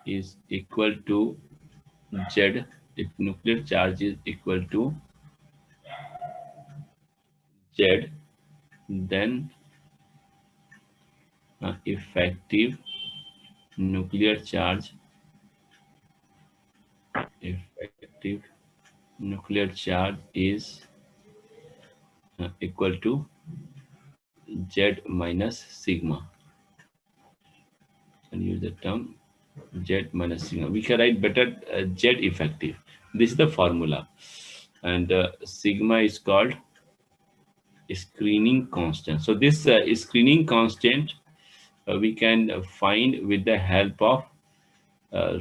is equal to Z, if nuclear charge is equal to Z, then effective nuclear charge, effective nuclear charge is equal to Z minus sigma. And use the term Z minus sigma. We can write better Z effective. This is the formula. And sigma is called screening constant. So this screening constant we can find with the help of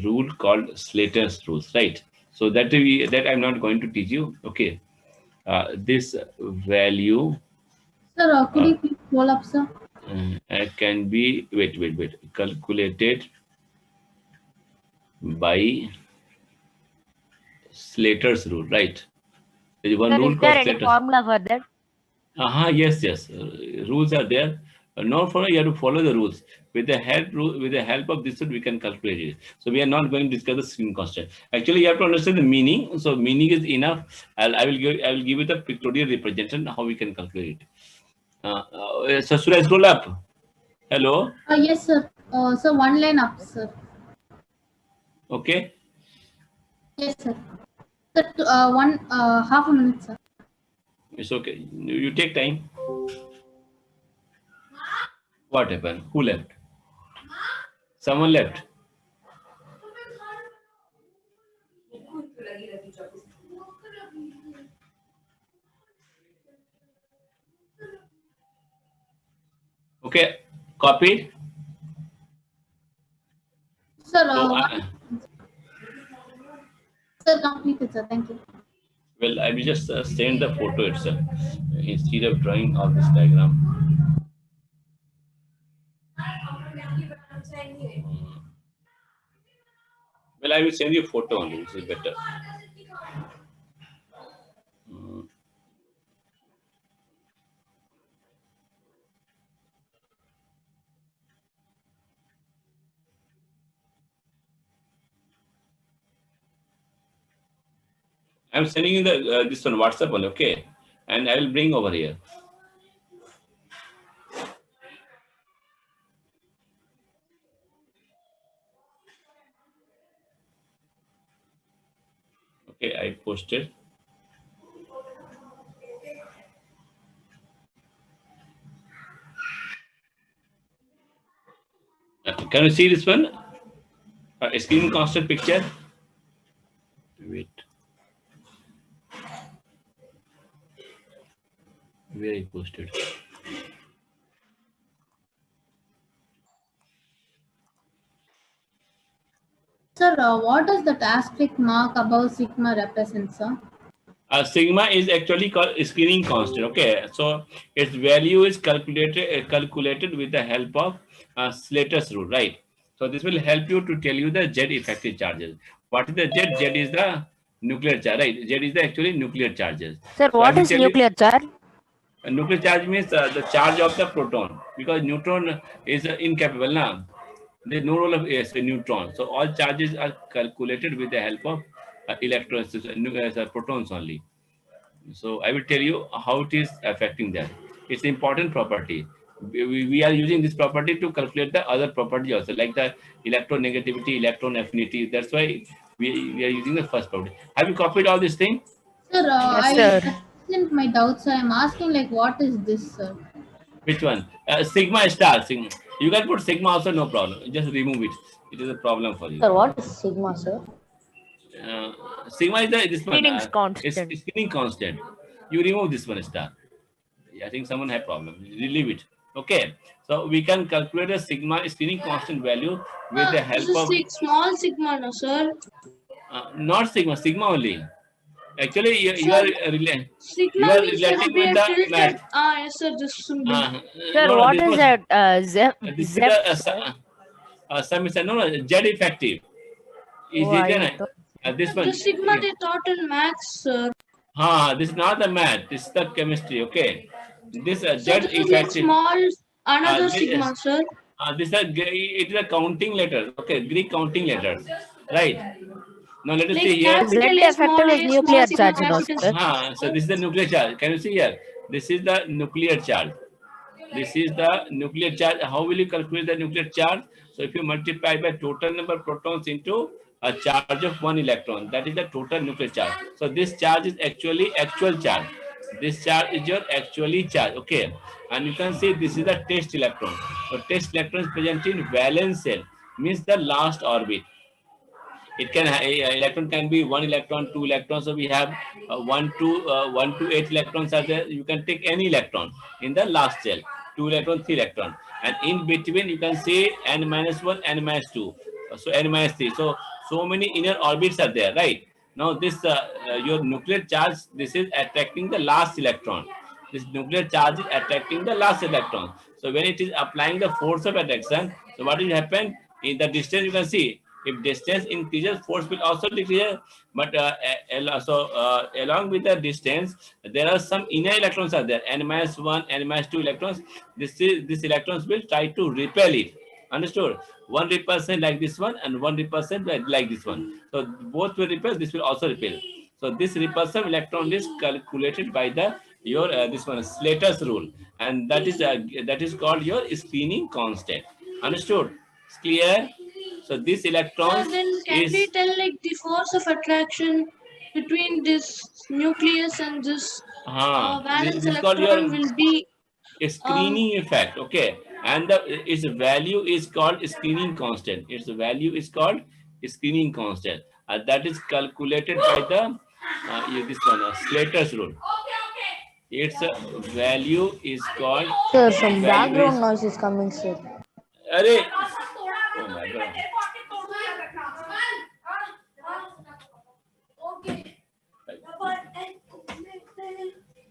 rule called Slater's rules, right? So that I'm not going to teach you. Okay, this value Sir, could uh, you please roll up, sir? can be wait calculated by Slater's rule, right? There is one Sir, rule is there called any Slater's. formula for that? Yes. Rules are there. Not follow. You have to follow the rules. With the help of this, we can calculate it. So we are not going to discuss the screen constant. Actually, you have to understand the meaning. So meaning is enough. I will give you the pictorial representation how we can calculate it. So Suraj, roll up. Hello. Yes, sir. So one line up, sir. Okay. Yes, sir. Sir, one half a minute, sir. It's okay. You take time. What happened? Who left? Someone left. Okay. Copy. Sir, So, sir, completed, sir. Thank you. well, I will just send the photo itself instead of drawing all this diagram. Well, I will send you a photo only, which is better. I'm sending you the this one WhatsApp only, okay? And I will bring over here. Okay, I posted. Can you see this one? Screen constant picture. Wait. Where I posted? Sir, what does the asterisk mark above sigma represent, sir? Sigma is actually called screening constant. Okay, so its value is calculated with the help of Slater's rule, right? So this will help you to tell you the Z effective charges. What is the Z? Z is the nuclear charge, right? Z is the actually nuclear charges. Sir, So I what will is tell you. nuclear charge? Nuclear charge means the charge of the proton, because neutron is incapable now. There's no role of a neutron. So all charges are calculated with the help of electrons, protons only. So I will tell you how it is affecting that. It's an important property. We are using this property to calculate the other property also, like the electronegativity, electron affinity. That's why we are using the first property. Have you copied all this thing? Sir, Yes, I sir. present my doubts, sir. I'm asking, like, what is this, sir? Which one? Sigma star. You can put sigma also, no problem. Just remove it. It is a problem for you. Sir, what is sigma, sir? Sigma is this one. Screening It's constant. spinning constant. You remove this one star. I think someone had problem. Leave it. Okay. So we can calculate a sigma spinning constant value with the help of small sigma, no, sir. not sigma, sigma only. Actually, you Sir, are sigma you are means relating with the tilted. math. Yes, sir. This symbol. Sir, No, what this is was that? this is Zep, the sir? some is no Z effective. Is Oh, it I then? thought. This one. The sigma they taught in maths, sir. This is not the math. This is the chemistry. Okay. This So Z this is like effective. small another This, sigma, sir. It is a counting letters. Okay, Greek counting letters. Right. Now let us Like see here. Z capital A, small effective is a, small nuclear sigma, charge, no, capital sir. C. So this is the nuclear charge. Can you see here? This is the nuclear charge. This is the nuclear charge. How will you calculate the nuclear charge? So if you multiply by total number of protons into a charge of one electron, that is the total nuclear charge. So this charge is actually actual charge. This charge is your actually charge. Okay. And you can see this is the test electron. So test electron is present in valence shell, means the last orbit. It can electron can be one electron, two electrons. So we have 1 to 8 electrons are there. You can take any electron in the last cell, 2 electron, 3 electron, and in between you can say n minus 1, n minus 2, so n minus 3. So many inner orbits are there, right? Now this your nuclear charge, this is attracting the last electron. This nuclear charge is attracting the last electron. So when it is applying the force of attraction, so what will happen in the distance? You can see if distance increases, force will also decrease. But along with the distance, there are some inner electrons are there. N minus 1, n minus 2 electrons. This electrons will try to repel it. Understood? One repulsion like this one and one repulsion like this one. So both will repel. This will also repel. So this repulsive electron is calculated by the your this one Slater's rule, and that is called your screening constant. Understood? It's clear? So this Sir, electron then can we is tell like the force of attraction between this nucleus and this valence this is called your electron will be screening effect. Okay, and its value is called screening constant. Its value is called screening constant, and that is calculated by the this one Slater's rule. Its value is called Sir, some value background is noise is coming, sir. Arey! Oh my God.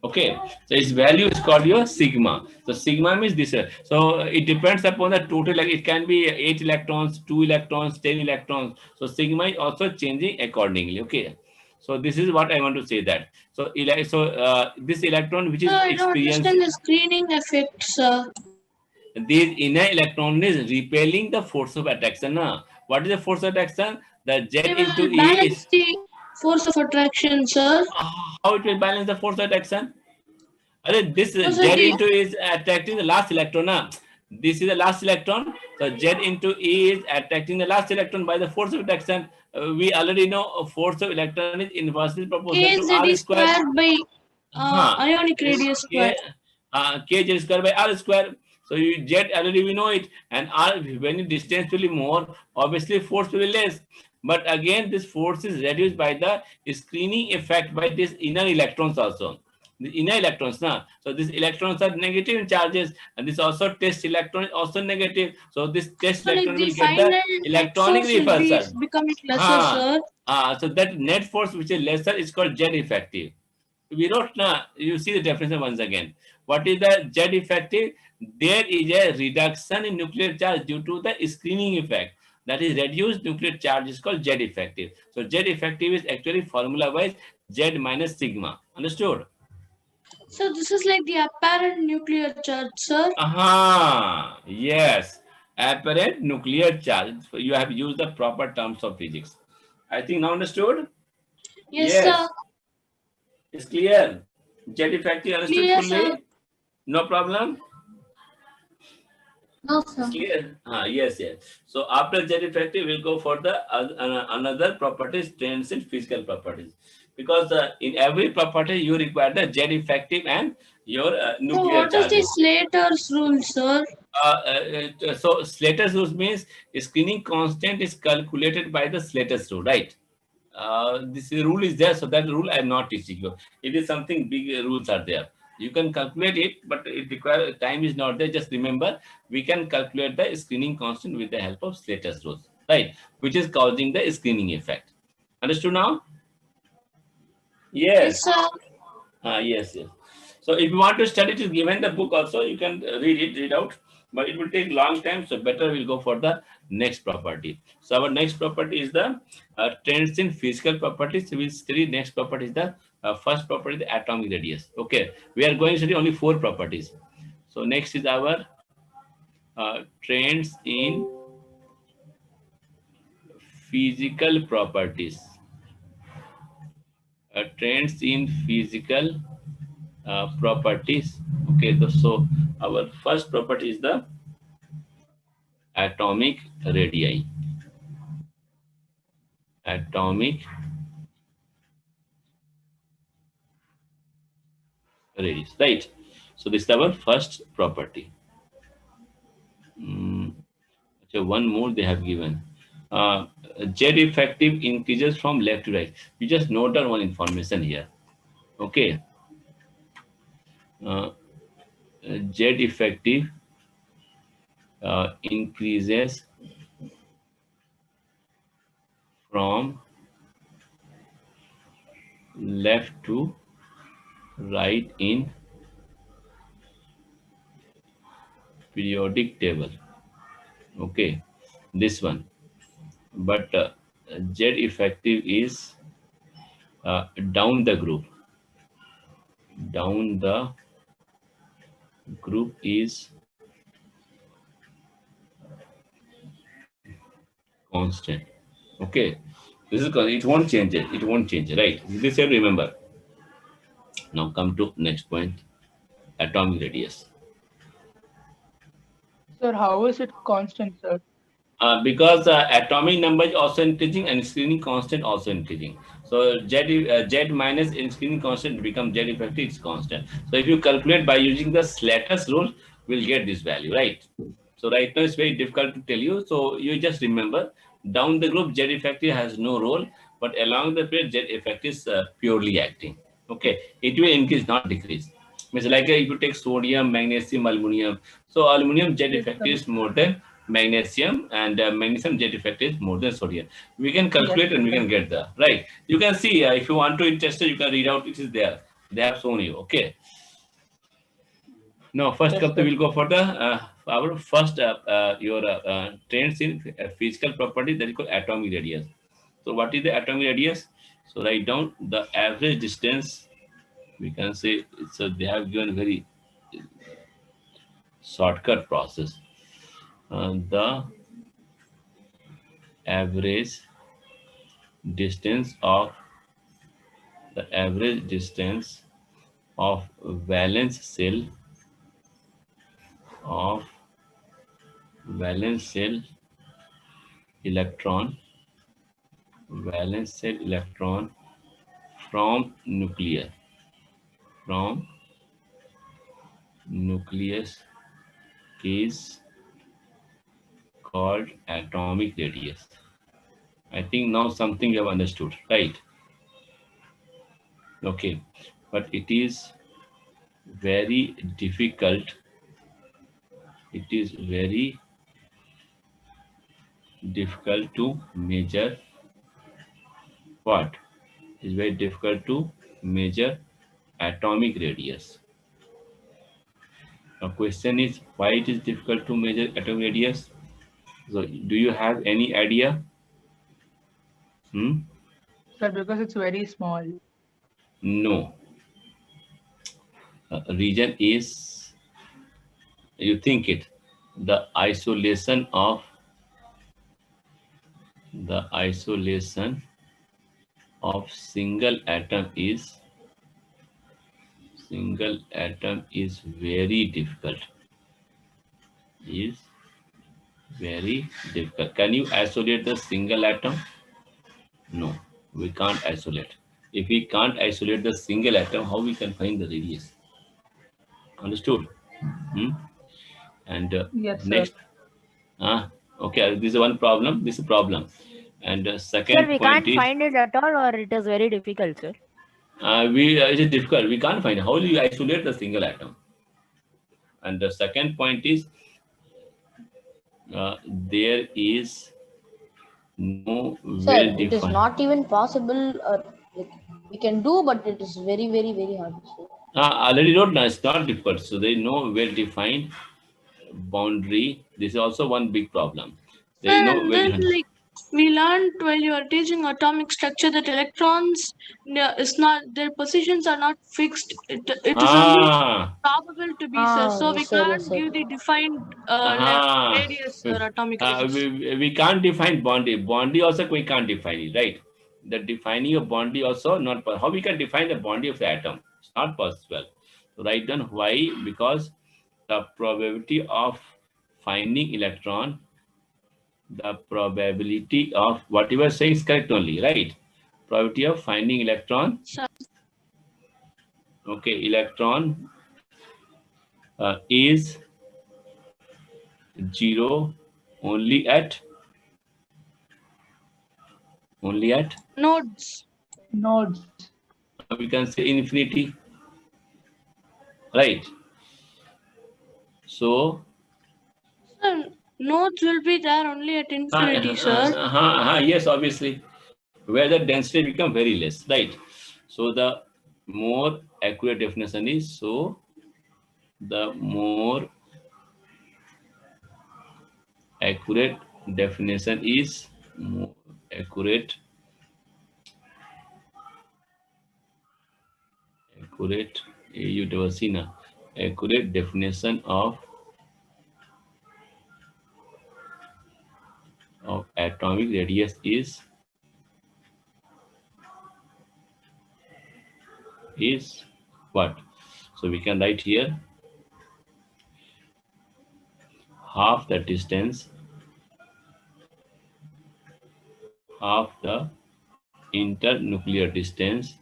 Okay, so its value is called your sigma. So sigma means this. So it depends upon the total. Like it can be 8 electrons, 2 electrons, 10 electrons. So sigma is also changing accordingly. Okay. So this is what I want to say that. So this electron which is Sir, I don't experienced, understand the screening effect, sir. this inner electron is repelling the force of attraction. What is the force of attraction? The Z They into will E balance is the force of attraction, sir. how it will balance the force of attraction? This No, sir, Z into E is attracting the last electron. This is the last electron. So Z into E is attracting the last electron by the force of attraction. We already know force of electron is inversely proportional to KZ R is square. squared by Huh. ionic radius square. K Z square by R square. So you Z already we know it, and R when the distance will be more, obviously force will be less. But again, this force is reduced by the screening effect by these inner electrons also. The inner electrons, now. So these electrons are negative in charges, and this also test electron is also negative. So this test So like electron the will get final the net electronic force will be repulsion. becoming lesser, sir. So that net force which is lesser is called Z effective. We wrote now, you see the definition once again. What is the Z effective? There is a reduction in nuclear charge due to the screening effect. That is reduced nuclear charge is called Z effective. So Z effective is actually formula wise Z minus sigma. Understood? So this is like the apparent nuclear charge, sir. Aha, yes. Apparent nuclear charge. You have used the proper terms of physics. I think now understood? Yes, sir. It's clear. Z effective understood Clear, fully? sir. No problem? No, sir. It's clear? Yes. So after Z effective, we'll go for the another properties, trends in physical properties. Because in every property, you require the Z effective and your So nuclear what is the charges. Slater's rule, sir? So Slater's rule means screening constant is calculated by the Slater's rule, right? This rule is there, so that rule I am not teaching you. It is something big rules are there. You can calculate it, but it requires time is not there. Just remember, we can calculate the screening constant with the help of Slater's rules, right? Which is causing the screening effect. Understood now? Yes, sir. Yes. So if you want to study, it is given the book also. You can read out, but it will take long time. So better we'll go for the next property. So our next property is the trends in physical properties. We will study next property is the first property, the atomic radius. Okay, we are going to study only 4 properties. So next is our trends in physical properties. Trends in physical properties. Okay, so our first property is the atomic radii. Atomic radius, right? So this is our first property. So one more they have given. Z effective increases from left to right. You just note down one information here. Okay. Z effective increases from left to right in periodic table. Okay, this one. But Z effective is down the group. Down the group is constant. Okay, this is it won't change it. It won't change, right? This you remember. Now come to next point, atomic radius. Sir, how is it constant, sir? Because atomic number is also increasing and screening constant also increasing. So Z minus in screening constant become Z effective, it's constant. So if you calculate by using the Slater's rule, we'll get this value, right? So right now it's very difficult to tell you. So you just remember down the group Z effective has no role, but along the period Z effective is purely acting. Okay, it will increase, not decrease. Means like if you take sodium, magnesium, aluminum. So aluminum Z effective is more than magnesium, and magnesium Z effective is more than sodium. We can calculate and we can get the right. You can see if you want to interested, you can read out. It is there. They have shown you. Okay. Now first Yes, up sir. we'll go for the our first your trends in physical property, that is called atomic radius. So what is the atomic radius? So write down the average distance. We can say so they have given very shortcut process. The average distance of valence cell electron from nucleus is called atomic radius. I think now something you have understood, right? Okay, but it is very difficult. It is very difficult to measure what? It's very difficult to measure atomic radius. The question is why it is difficult to measure atomic radius? So do you have any idea? Sir, because it's very small. No. Reason is, you think it, the isolation of single atom is very difficult. Can you isolate the single atom? No, we can't isolate. If we can't isolate the single atom, how we can find the radius? Understood? And Yes, next, okay, this is one problem. This is a problem. And second Sir, we point can't is, find it at all, or it is very difficult, sir. it is difficult. We can't find it. How do you isolate the single atom? And the second point is, there is no Sir, well-defined. it is not even possible. Like, we can do, but it is very, very, very hard. Already wrote now, it's not difficult. So there is no well-defined boundary. This is also one big problem. There is Sir, no and then well-defined. like we learned while you are teaching atomic structure that electrons is not, their positions are not fixed. It is only Ah, probable to be, sir. So we Yes, sir. Yes, can't sir. give the defined radius or atomic radius. we can't define Bondi. Bondi also we can't define it, right? The defining of Bondi also not possible. How we can define the Bondi of the atom? It's not possible. So write down why, because the probability of finding electron, the probability of what you were saying is correct only, right? Probability of finding electron. Sir. Okay, electron is 0 only at Nodes. Nodes. we can say infinity, right? So Sir, nodes will be there only at infinity, sir. yes, obviously, where the density become very less, right? So the more accurate definition is, so the more accurate definition is more accurate accurate definition of atomic radius is what? So we can write here half the distance, half the internuclear distance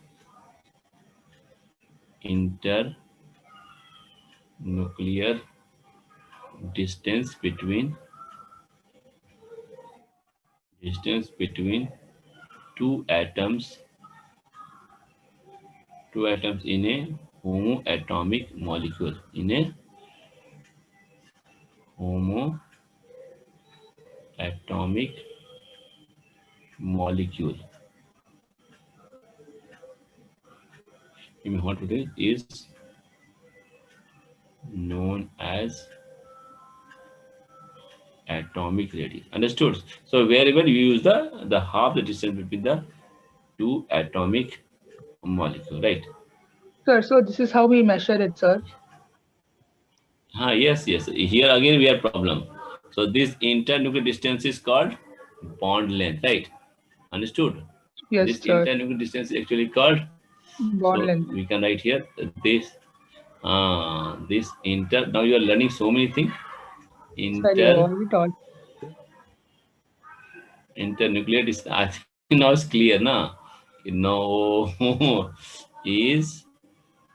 between two atoms in a homoatomic molecule, what it is known as atomic radius. Understood? So wherever you use the half the distance between the two atomic molecule, right? Sir, so this is how we measure it, sir. Yes. Here again we have problem. So this internuclear distance is called bond length, right? Understood? Yes, This sir. internuclear distance is actually called. Bond So length. we can write here this inter. Now you are learning so many things. Sir, you already taught. Internuclear distance. I think now it's clear, na? No, is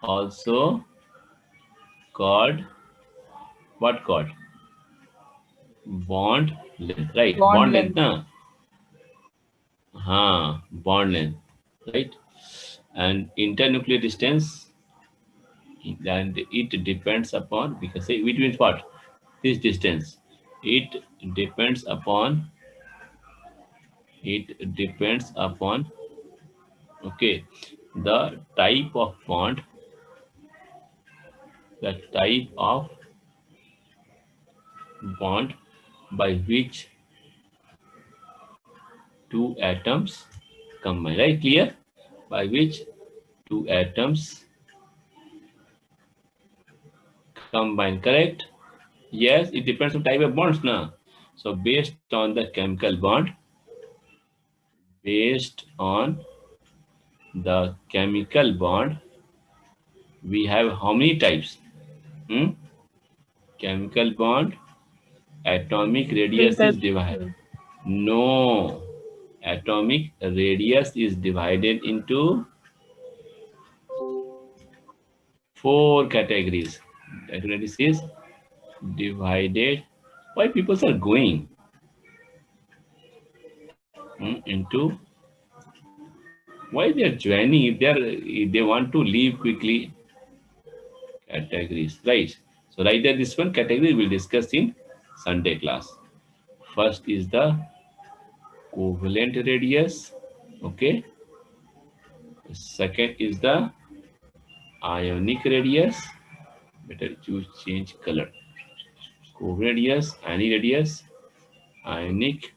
also called what? Called bond length, right? Bond Length, length. na? Bond length, right? And internuclear distance, and it depends upon, we can say, which means what? This distance. It depends upon, okay, the type of bond, by which two atoms combine, right? Clear? By which two atoms combine, correct? Yes, it depends on type of bonds now. So based on the chemical bond, we have how many types? Chemical bond, atomic radius is divided. No, atomic radius is divided into 4 categories. Radius is divided. Why people are going into? Why they are joining? If they want to leave quickly. Categories, right? So right there, this one category we'll discuss in Sunday class. First is the covalent radius. Okay. Second is the ionic radius. Better choose change color. Covalent radius, ionic radius, ionic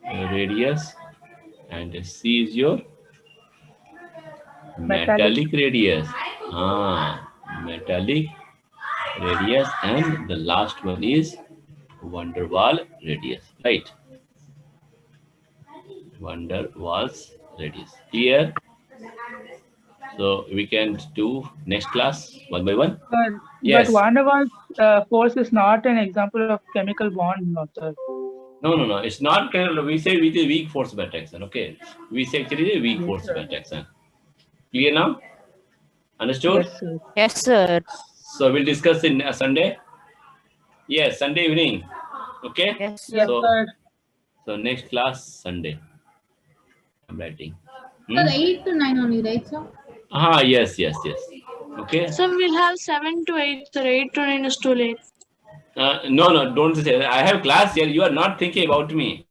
radius, and C is your Metallic. metallic radius. Metallic radius, and the last one is van der Waal radius, right? Van der Waals radius. Clear? So we can do next class one by one. Yes. But van der Waals force is not an example of chemical bond, no, sir. No. It's not kind of, we say with a weak force by attraction. Okay. We say actually a weak force by attraction. Clear now? Understood? Yes, sir. Yes, sir. So we'll discuss in Sunday. Yes, Sunday evening. Okay. Yes, Yes, sir. sir. So next class Sunday. I'm writing. Sir, 8 to 9 only, right, sir? Yes. Okay. So we'll have 7 to 8, sir. 8 to 9 is too late. No, don't say that. I have class here. You are not thinking about me.